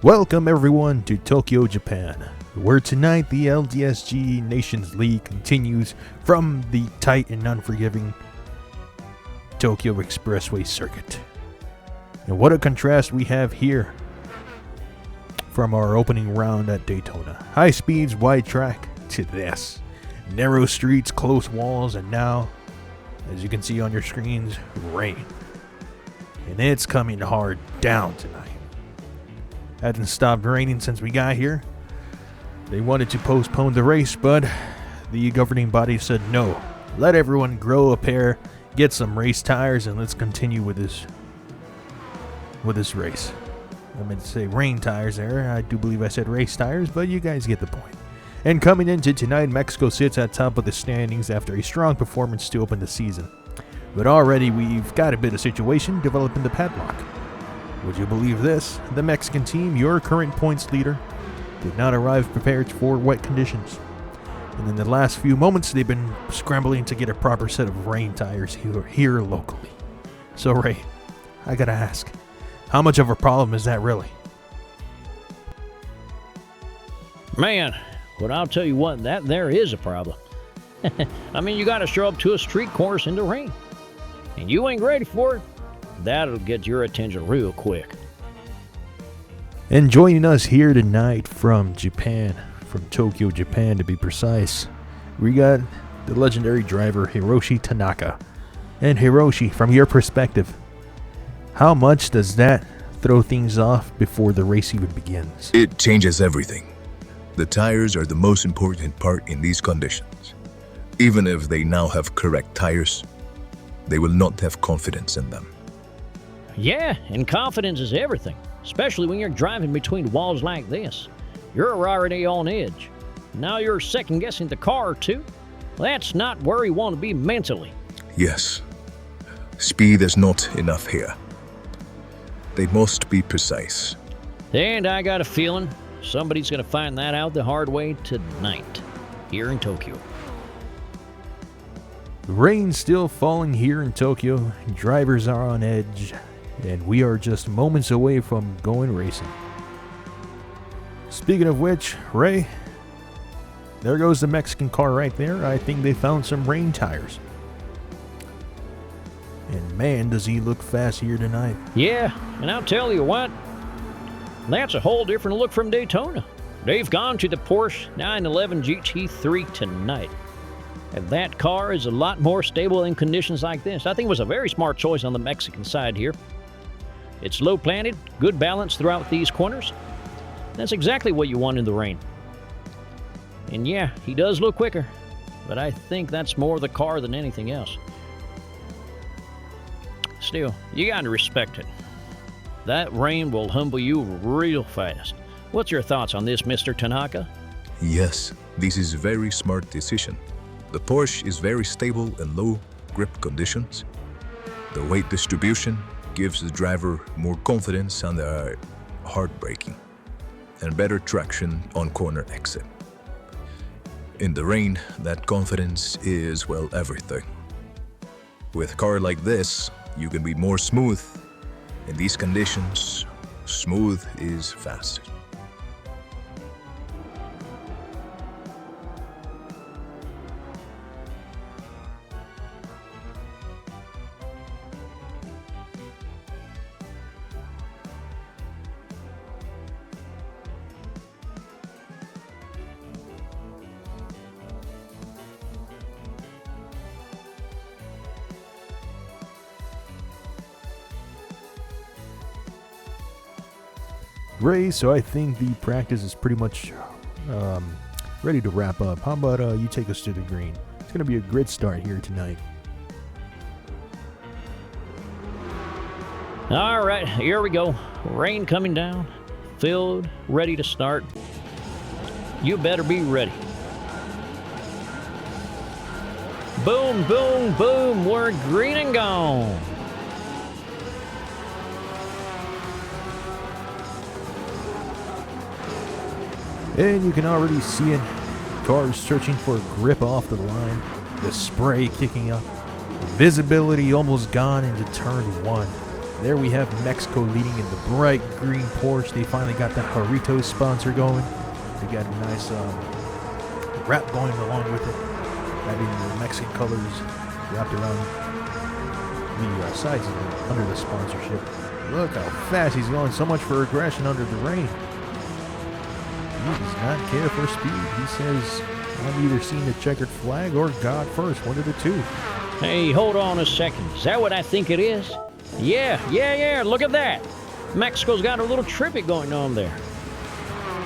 Welcome everyone to Tokyo, Japan, where tonight the LDSG Nations League continues from the tight and unforgiving Tokyo Expressway circuit. And what a contrast we have here from our opening round at Daytona. High speeds, wide track, to this. Narrow streets, close walls, and now, as you can see on your screens, rain. And it's coming hard down tonight. Hasn't stopped raining since we got here. They wanted to postpone the race, but the governing body said no. Let everyone grow a pair, get some race tires, and let's continue with this race. I meant to say rain tires there. I do believe I said race tires, but you guys get the point. And coming into tonight, Mexico sits at top of the standings after a strong performance to open the season. But already we've got a bit of situation developing the padlock. Would you believe this? The Mexican team, your current points leader, did not arrive prepared for wet conditions. And in the last few moments, they've been scrambling to get a proper set of rain tires here locally. So Ray, I gotta ask, how much of a problem is that really? Man, but I'll tell you what, that there is a problem. I mean, you gotta show up to a street course in the rain. And you ain't ready for it. That'll get your attention real quick. And joining us here tonight from Japan, from Tokyo, Japan to be precise, we got the legendary driver Hiroshi Tanaka. And Hiroshi, from your perspective, how much does that throw things off before the race even begins? It changes everything. The tires are the most important part in these conditions. Even if they now have correct tires, they will not have confidence in them. Yeah, and confidence is everything, especially when you're driving between walls like this. You're already on edge. Now you're second-guessing the car, too. That's not where you want to be mentally. Yes. Speed is not enough here. They must be precise. And I got a feeling somebody's going to find that out the hard way tonight, here in Tokyo. Rain still falling here in Tokyo, drivers are on edge, and we are just moments away from going racing. Speaking of which, Ray, there goes the Mexican car right there. I think they found some rain tires. And man, does he look fast here tonight. Yeah, and I'll tell you what, that's a whole different look from Daytona. They've gone to the Porsche 911 GT3 tonight. And that car is a lot more stable in conditions like this. I think it was a very smart choice on the Mexican side here. It's low planted, good balance throughout these corners. That's exactly what you want in the rain. And yeah, he does look quicker, but I think that's more the car than anything else. Still, you gotta respect it. That rain will humble you real fast. What's your thoughts on this, Mr. Tanaka? Yes, this is a very smart decision. The Porsche is very stable in low grip conditions. The weight distribution gives the driver more confidence on the hard braking and better traction on corner exit. In the rain, that confidence is, well, everything. With a car like this, you can be more smooth. In these conditions, smooth is faster. Ray, so I think the practice is pretty much ready to wrap up. How about you take us to the green? It's going to be a grid start here tonight. All right, here we go. Rain coming down, field ready to start. You better be ready. Boom, boom, boom, we're green and gone. And you can already see it. Cars searching for a grip off the line. The spray kicking up. Visibility almost gone into turn one. There we have Mexico leading in the bright green Porsche. They finally got that Jarritos sponsor going. They got a nice wrap going along with it, having the Mexican colors wrapped around the sides of it under the sponsorship. Look how fast he's going. So much for aggression under the rain. He does not care for speed. He says, I'm either seeing the checkered flag or God first. One of the two. Hey, hold on a second. Is that what I think it is? Yeah. Look at that. Mexico's got a little tribute going on there.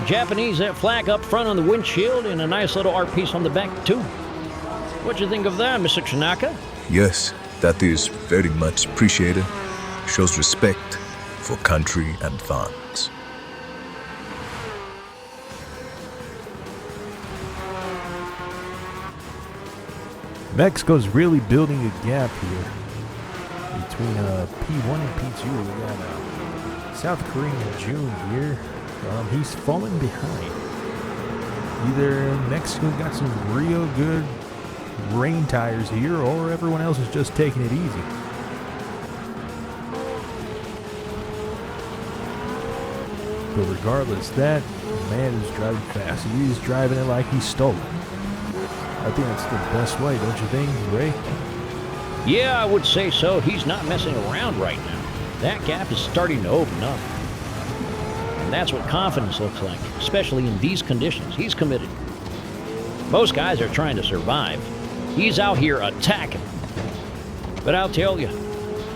Japanese, that flag up front on the windshield and a nice little art piece on the back, too. What'd you think of that, Mr. Tanaka? Yes, that is very much appreciated. Shows respect for country and fans. Mexico's really building a gap here between P1 and P2. We got South Korean June here. He's falling behind. Either Mexico got some real good rain tires here, or everyone else is just taking it easy. But regardless, that man is driving fast. He's driving it like he stole it. I think that's the best way, don't you think, Ray? Yeah, I would say so. He's not messing around right now. That gap is starting to open up. And that's what confidence looks like, especially in these conditions. He's committed. Most guys are trying to survive. He's out here attacking. But I'll tell you,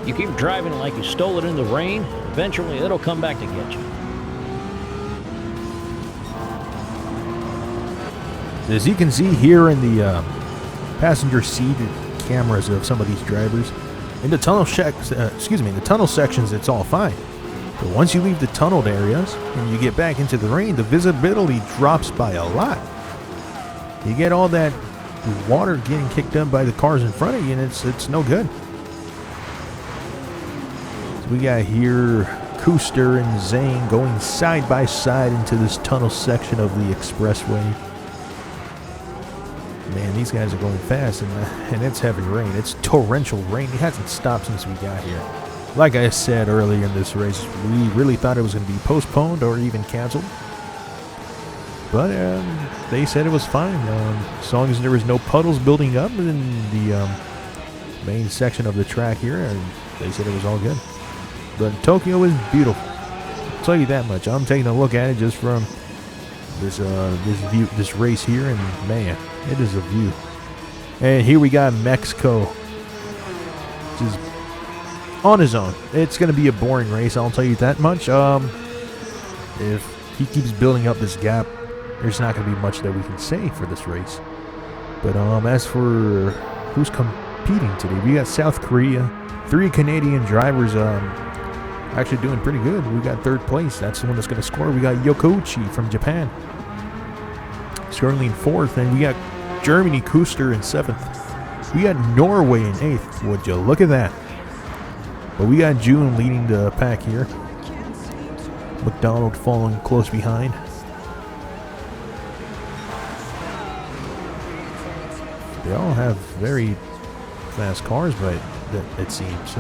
you keep driving like you stole it in the rain, eventually it'll come back to get you. As you can see here in the passenger seat cameras of some of these drivers, in the tunnel the tunnel sections, it's all fine. But once you leave the tunneled areas and you get back into the rain, the visibility drops by a lot. You get all that water getting kicked up by the cars in front of you, and it's no good. So we got here Kuster and Zane going side by side into this tunnel section of the expressway. Man, these guys are going fast, and it's heavy rain. It's torrential rain. It hasn't stopped since we got here. Like I said earlier in this race, we really thought it was going to be postponed or even canceled. But they said it was fine. As long as there was no puddles building up in the main section of the track here, and they said it was all good. But Tokyo is beautiful. I'll tell you that much. I'm taking a look at it just from this race here, and man, it is a view. And here we got Mexico, just on his own. It's going to be a boring race, I'll tell you that much. If he keeps building up this gap, there's not going to be much that we can say for this race. But as for who's competing today, we got South Korea, 3 Canadian drivers actually doing pretty good. We got 3rd place. That's the one that's going to score. We got Yokoichi from Japan currently in 4th, and we got Germany, Kuster in 7th. We got Norway in 8th. Would you look at that? But we got June leading the pack here. McDonald following close behind. They all have very fast cars, but it seems.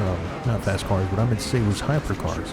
Not fast cars, but I meant to say it was hypercars.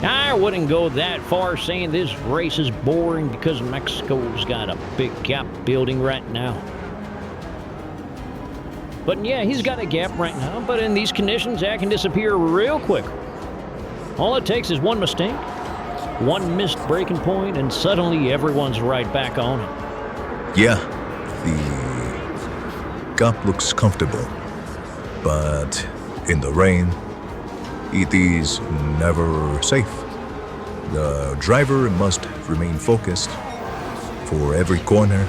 I wouldn't go that far saying this race is boring because Mexico's got a big gap building right now. But yeah, he's got a gap right now, but in these conditions, that can disappear real quick. All it takes is one mistake, one missed braking point, and suddenly everyone's right back on it. Yeah, the gap looks comfortable, but in the rain, it is never safe. The driver must remain focused for every corner,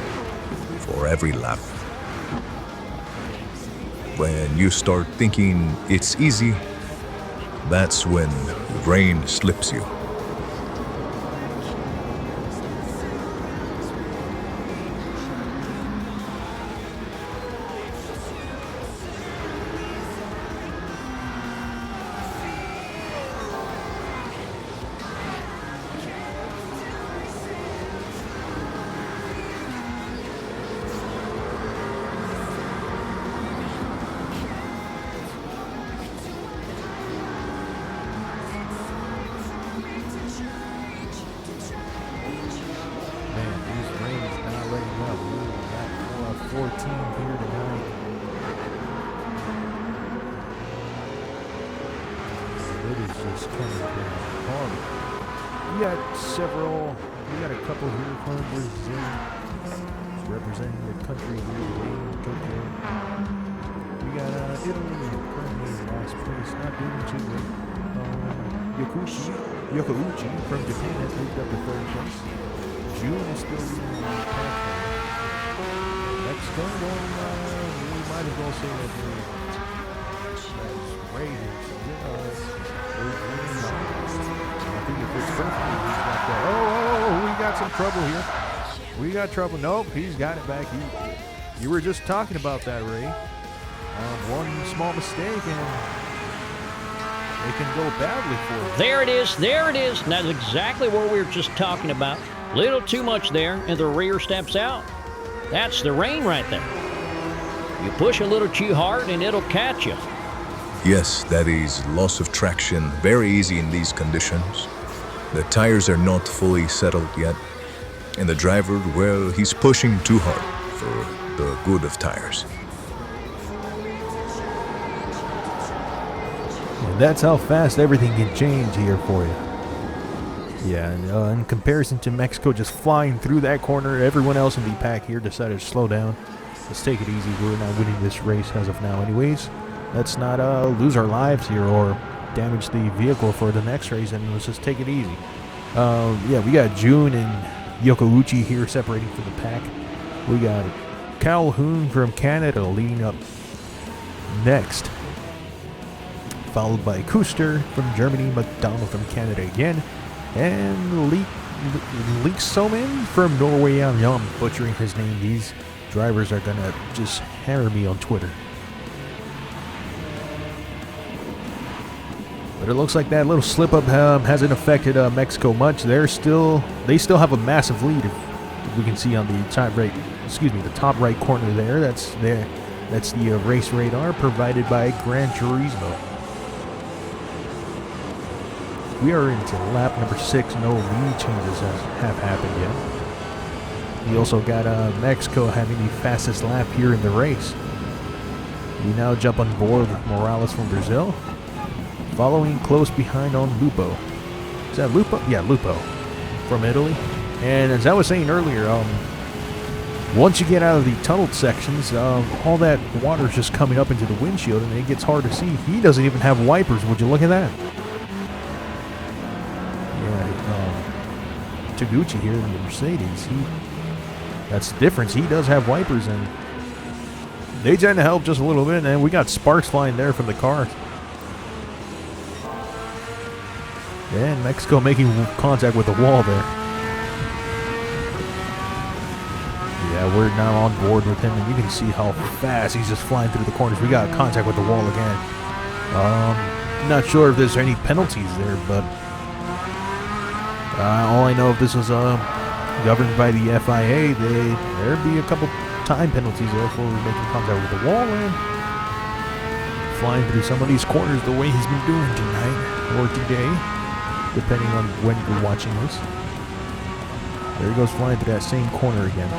for every lap. When you start thinking it's easy, that's when rain slips you. Man, this rain is not letting up. We got 14 here tonight. It is just coming down hard. We got a couple here from Brazil representing the country here today in Tokyo. We got Italy currently in last place, not doing too good. Yokouchi from Japan has moved up to third place. June is still leading the pack. Mexico, we might as well say that that's great. I think if it's perfect, he's got that. Oh, we got some trouble here. We got trouble. Nope, he's got it back. You were just talking about that, Ray. One small mistake and it can go badly for him. There it is. That's exactly what we were just talking about. Little too much there, and the rear steps out. That's the rain right there. You push a little too hard, and it'll catch you. Yes, that is loss of traction, very easy in these conditions. The tires are not fully settled yet, and the driver, well, he's pushing too hard for the good of tires. And that's how fast everything can change here for you. Yeah, and in comparison to Mexico just flying through that corner, everyone else in the pack here decided to slow down. Let's take it easy. We're not winning this race as of now anyways. Let's not lose our lives here or damage the vehicle for the next race, and let's just take it easy. Yeah, we got June and Yokouchi here separating from the pack. We got Calhoun from Canada leading up next, followed by Kuster from Germany, McDonald from Canada again, and Leek Soman from Norway. I'm butchering his name. These drivers are gonna just hammer me on Twitter. But it looks like that little slip up hasn't affected Mexico much. They still have a massive lead. If we can see on the top right corner there. That's the race radar provided by Gran Turismo. We are into lap number 6. No lead changes have happened yet. We also got Mexico having the fastest lap here in the race. We now jump on board with Morales from Brazil, following close behind on Lupo. Is that Lupo? Yeah, Lupo from Italy. And as I was saying earlier, once you get out of the tunneled sections, all that water is just coming up into the windshield and it gets hard to see. He doesn't even have wipers. Would you look at that? Taguchi here in the Mercedes, that's the difference. He does have wipers, and they tend to help just a little bit, and we got sparks flying there from the car. And Mexico making contact with the wall there. Yeah, we're now on board with him, and you can see how fast he's just flying through the corners. We got contact with the wall again. Not sure if there's any penalties there, but all I know, if this was governed by the FIA, there'd be a couple time penalties there for making contact with the wall and flying through some of these corners the way he's been doing tonight or today, depending on when you're watching this. There he goes flying through that same corner again.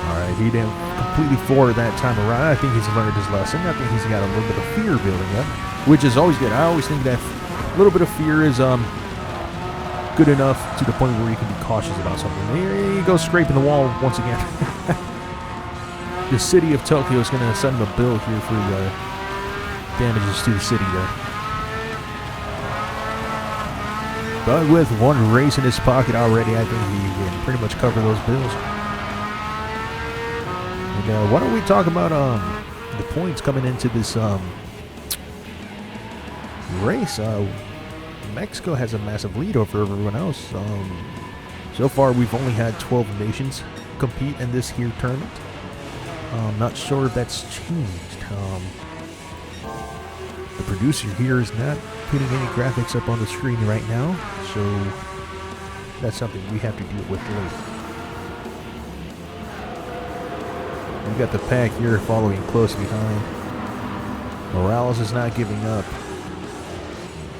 Alright, he didn't completely floor it that time around. I think he's learned his lesson. I think he's got a little bit of fear building up, which is always good. I always think that a little bit of fear is good enough to the point where you can be cautious about something. Here he goes scraping the wall once again. The city of Tokyo is going to send him a bill here for damages to the city there. But with one race in his pocket already, I think he can pretty much cover those bills. And why don't we talk about the points coming into this race? Mexico has a massive lead over everyone else. So far, we've only had 12 nations compete in this here tournament. I'm not sure if that's changed. The producer here is not putting any graphics up on the screen right now, so that's something we have to deal with later. We got the pack here following close behind. Morales is not giving up.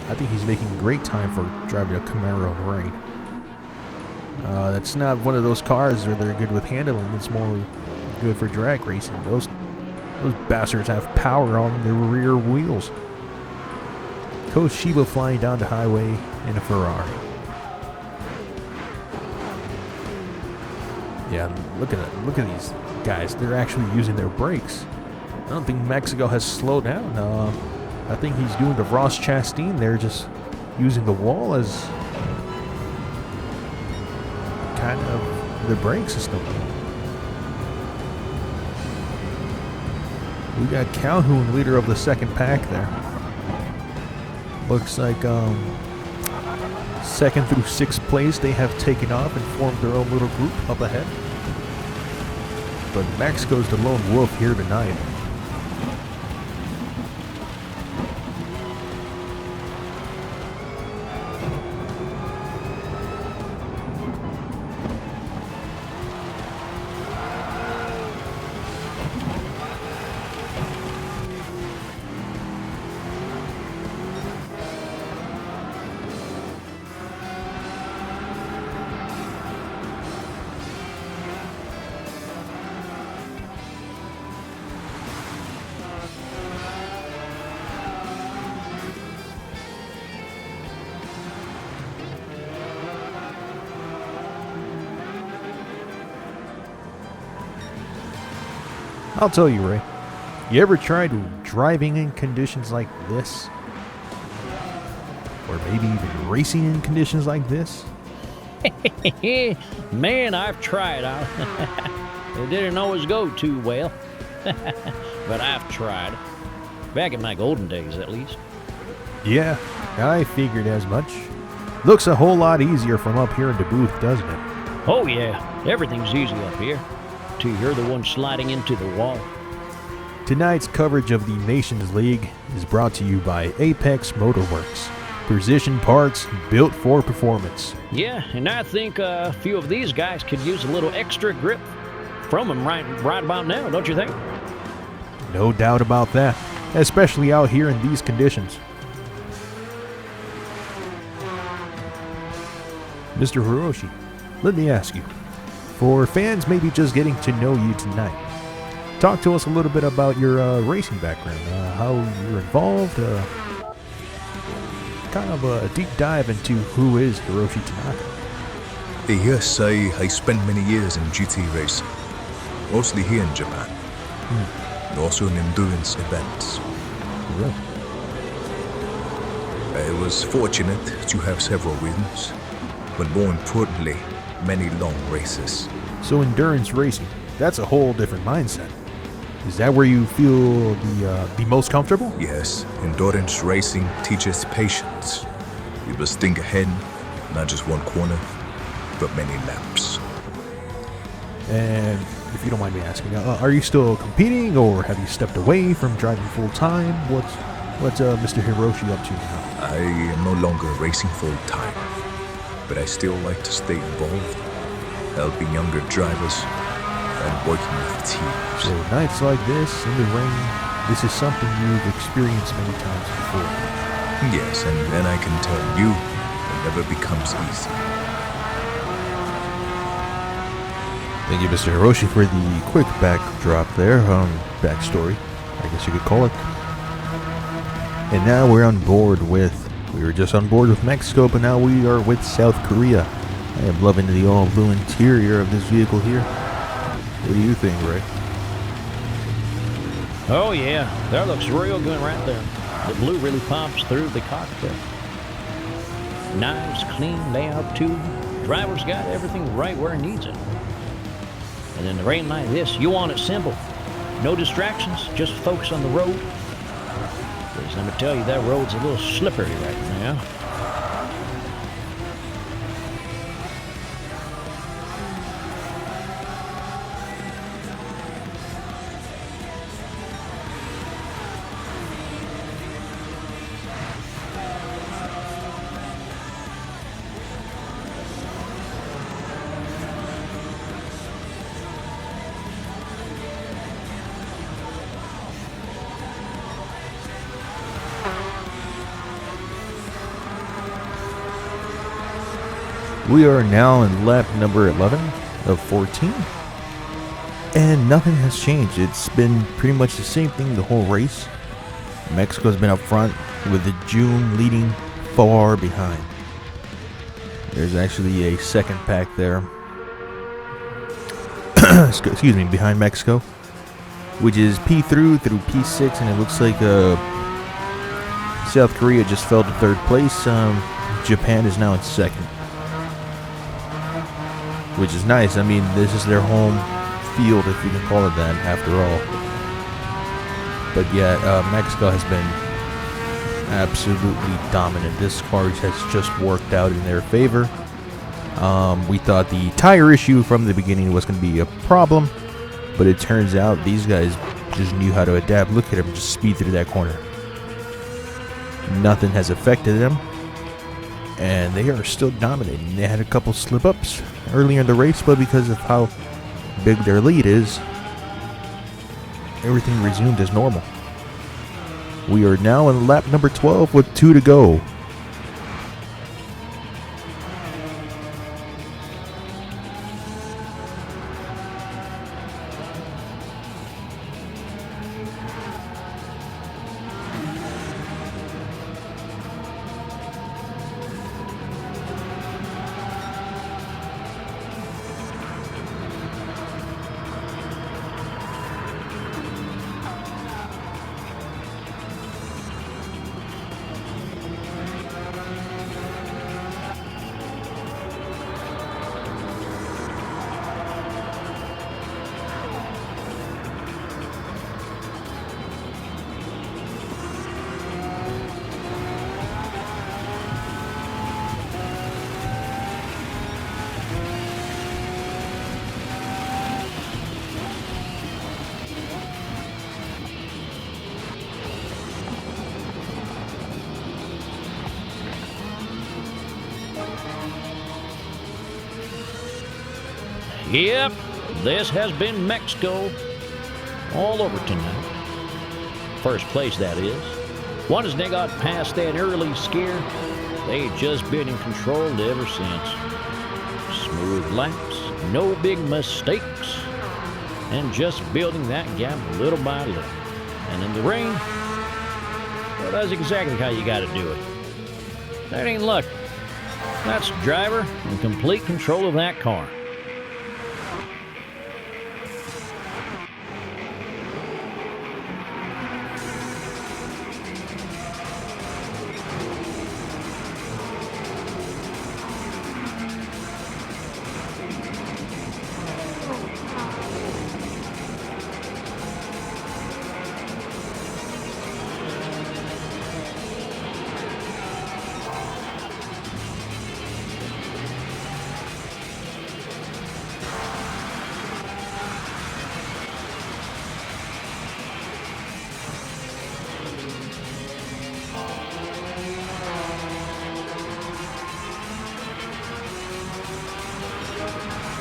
I think he's making great time for driving a Camaro Rain. That's not one of those cars where they're good with handling. It's more good for drag racing. Those bastards have power on their rear wheels. Coach Shiba flying down the highway in a Ferrari. Yeah, look at these guys. They're actually using their brakes. I don't think Mexico has slowed down. I think he's doing the Ross Chastain. They're just using the wall as kind of the brake system. We got Calhoun, leader of the second pack there. Looks like 2nd through 6th place, they have taken off and formed their own little group up ahead. But Mexico's the lone wolf here tonight. I'll tell you, Ray. You ever tried driving in conditions like this? Or maybe even racing in conditions like this? Man, I've tried. It didn't always go too well. But I've tried. Back in my golden days, at least. Yeah, I figured as much. Looks a whole lot easier from up here in the booth, doesn't it? Oh, yeah. Everything's easy up here. Till you're the one sliding into the wall. Tonight's coverage of the Nations League is brought to you by Apex Motorworks. Precision parts built for performance. Yeah, and I think a few of these guys could use a little extra grip from them right about now, don't you think? No doubt about that, especially out here in these conditions. Mr. Hiroshi, let me ask you, for fans maybe just getting to know you tonight, talk to us a little bit about your racing background, how you're involved, kind of a deep dive into who is Hiroshi Tanaka. Yes, I spent many years in GT racing, mostly here in Japan, and also in endurance events. Really? I was fortunate to have several wins, but more importantly, many long races. So endurance racing, that's a whole different mindset. Is that where you feel the most comfortable? Yes, endurance racing teaches patience. You must think ahead, not just one corner, but many laps. And if you don't mind me asking, are you still competing, or have you stepped away from driving full time? What's Mr. Hiroshi up to now? I am no longer racing full time, but I still like to stay involved, helping younger drivers and working with teams. So nights like this in the rain, this is something you've experienced many times before. Yes, and I can tell you, it never becomes easy. Thank you, Mr. Hiroshi, for the quick backdrop there, backstory, I guess you could call it. And now we're on board with We were just on board with Mexico, but now we are with South Korea. I am loving the all-blue interior of this vehicle here. What do you think, Ray? Oh yeah, that looks real good right there. The blue really pops through the cockpit. Nice, clean layout too. Driver's got everything right where it needs it. And in the rain like this, you want it simple. No distractions, just focus on the road. Because let me tell you, that road's a little slippery right now. We are now in lap number 11 of 14, and nothing has changed. It's been pretty much the same thing the whole race. Mexico's been up front with the June leading far behind. There's actually a second pack there, excuse me, behind Mexico, which is P3 through P6, and it looks like South Korea just fell to third place. Japan is now in second, which is nice. I mean, this is their home field, if you can call it that, after all. But yeah, Mexico has been absolutely dominant. This car has just worked out in their favor. We thought the tire issue from the beginning was going to be a problem, but it turns out these guys just knew how to adapt. Look at them just speed through that corner. Nothing has affected them, and they are still dominating. They had a couple slip-ups earlier in the race, but because of how big their lead is, everything resumed as normal. We are now in lap number 12 with 2 to go. Yep, this has been Mexico all over tonight. First place, that is. Once they got past that early scare, they've just been in control ever since. Smooth laps, no big mistakes, and just building that gap little by little. And in the rain, well, that's exactly how you got to do it. That ain't luck. That's driver in complete control of that car.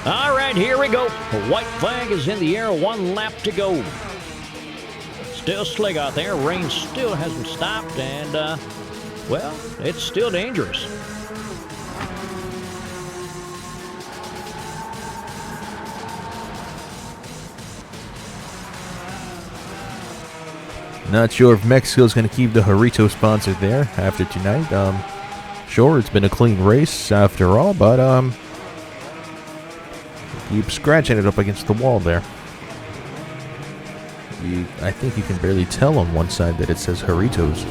All right, here we go. The white flag is in the air, 1 lap to go. Still slick out there. Rain still hasn't stopped, and, well, it's still dangerous. Not sure if Mexico's going to keep the Harito sponsor there after tonight. Sure, it's been a clean race after all, but keep scratching it up against the wall there. I think you can barely tell on one side that it says Haritos.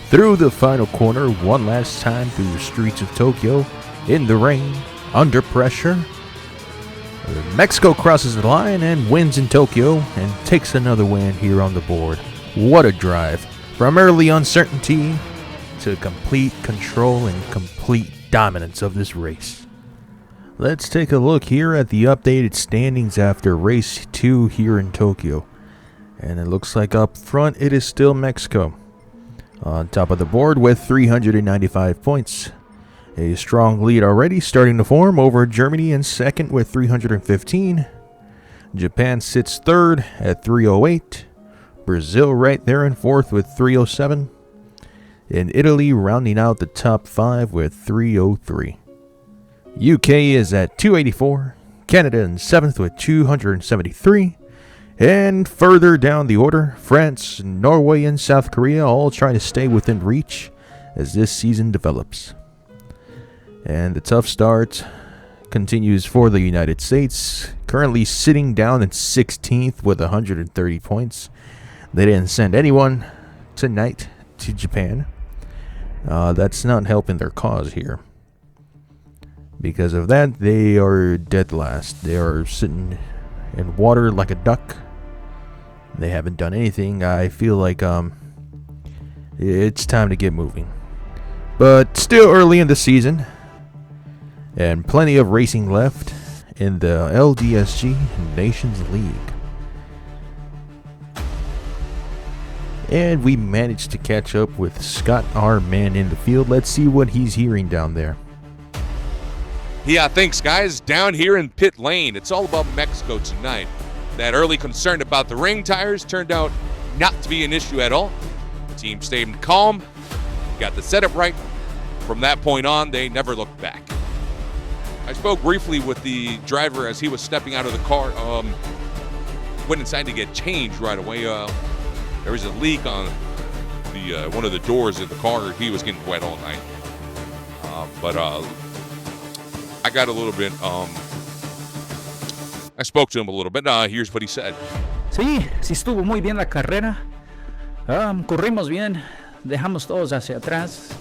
Through the final corner, one last time through the streets of Tokyo, in the rain, under pressure. Mexico crosses the line and wins in Tokyo and takes another win here on the board. What a drive. From early uncertainty to complete control and complete dominance of this race. Let's take a look here at the updated standings after race 2 here in Tokyo. And it looks like up front it is still Mexico on top of the board with 395 points. A strong lead already starting to form over Germany in second with 315. Japan sits third at 308. Brazil right there in fourth with 307. And Italy rounding out the top 5 with 303. UK is at 284. Canada in seventh with 273. And further down the order, France, Norway, and South Korea all trying to stay within reach as this season develops. And the tough start continues for the United States, currently sitting down in 16th with 130 points. They didn't send anyone tonight to Japan. That's not helping their cause here. Because of that, they are dead last. They are sitting in water like a duck. They haven't done anything. I feel like it's time to get moving. But still early in the season. And plenty of racing left in the LDSG Nations League. And we managed to catch up with Scott, our man in the field. Let's see what he's hearing down there. Yeah, thanks, guys. Down here in pit lane, it's all about Mexico tonight. That early concern about the ring tires turned out not to be an issue at all. The team stayed calm, got the setup right. From that point on, they never looked back. I spoke briefly with the driver as he was stepping out of the car. Went inside to get changed right away. There was a leak on the one of the doors of the car. He was getting wet all night. But I got a little bit... I spoke to him a little bit. Here's what he said. Sí estuvo muy bien la carrera. Corrimos bien, dejamos todos hacia atrás,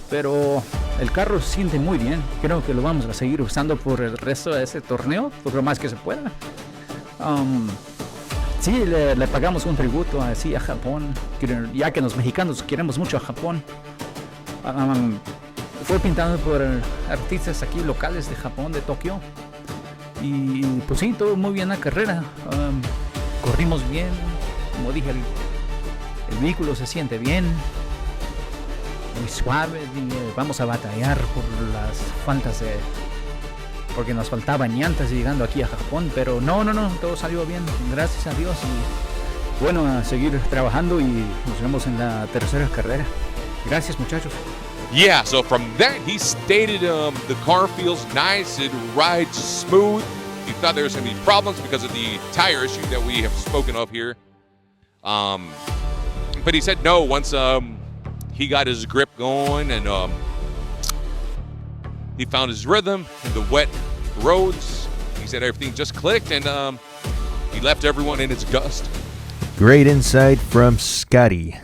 pero el carro se siente muy bien. Creo que lo vamos a seguir usando por el resto de este torneo, por lo más que se pueda. Sí, le pagamos un tributo así a Japón, ya que los mexicanos queremos mucho a Japón. Fue pintado por artistas aquí locales de Japón, de Tokio. Y pues sí, todo muy bien la carrera. Corrimos bien, como dije, el vehículo se siente bien, muy suave. Vamos a batallar por las faltas porque nos faltaban llantas llegando aquí a Japón, pero no, todo salió bien, gracias a Dios. Y bueno, a seguir trabajando y nos vemos en la tercera carrera. Gracias, muchachos. Yeah, so from that, he stated the car feels nice, it rides smooth. He thought there was going to be problems because of the tire issue that we have spoken of here. But he said no, once he got his grip going and he found his rhythm in the wet roads, he said everything just clicked and he left everyone in its gust. Great insight from Scotty.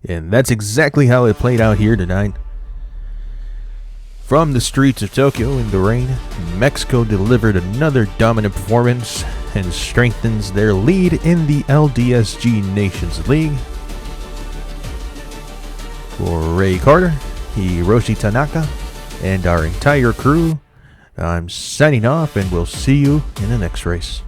And that's exactly how it played out here tonight. From the streets of Tokyo in the rain, Mexico delivered another dominant performance and strengthens their lead in the LDSG Nations League. For Ray Carter, Hiroshi Tanaka, and our entire crew, I'm signing off, and we'll see you in the next race.